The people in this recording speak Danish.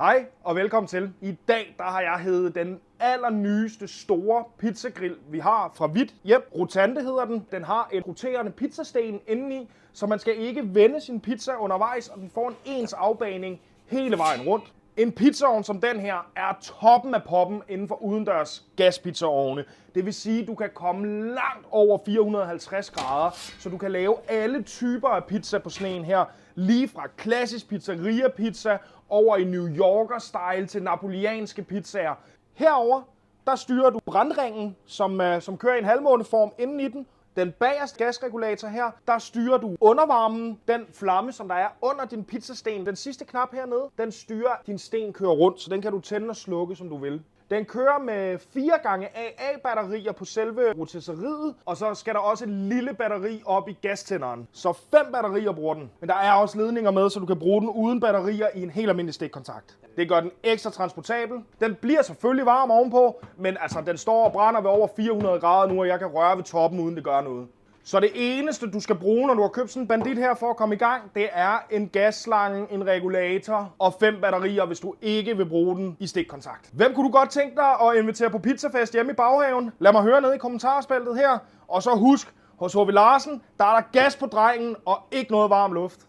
Hej og velkommen til. I dag der har jeg hævet den allernyeste store pizzagrill, vi har fra Hvidt. Yep, Rotante hedder den. Den har et roterende pizzasten indeni, så man skal ikke vende sin pizza undervejs, og den får en ens afbaning hele vejen rundt. En pizzaovn som den her er toppen af poppen inden for udendørs gaspizzaovne. Det vil sige, at du kan komme langt over 450 grader, så du kan lave alle typer af pizza på sådan en her. Lige fra klassisk pizzeria-pizza over i New Yorker-style til napolitanske pizzaer. Herover der styrer du brandringen, som kører i en halvmåneform inden i den. Den bagerste gasregulator her, der styrer du undervarmen, den flamme, som der er under din pizzasten. Den sidste knap hernede, den styrer, at din sten kører rundt, så den kan du tænde og slukke, som du vil. Den kører med 4 gange AA-batterier på selve rotisseriet, og så skal der også et lille batteri op i gastænderen. Så 5 batterier bruger den. Men der er også ledninger med, så du kan bruge den uden batterier i en helt almindelig stikkontakt. Det gør den ekstra transportabel. Den bliver selvfølgelig varm ovenpå, men altså, den står og brænder ved over 400 grader nu, og jeg kan røre ved toppen, uden det gør noget. Så det eneste, du skal bruge, når du har købt sådan en bandit her for at komme i gang, det er en gasslange, en regulator og 5 batterier, hvis du ikke vil bruge den i stikkontakt. Hvem kunne du godt tænke dig at invitere på pizzafest hjemme i baghaven? Lad mig høre ned i kommentarspaltet her. Og så husk, hos H.V. Larsen, der er der gas på drengen og ikke noget varm luft.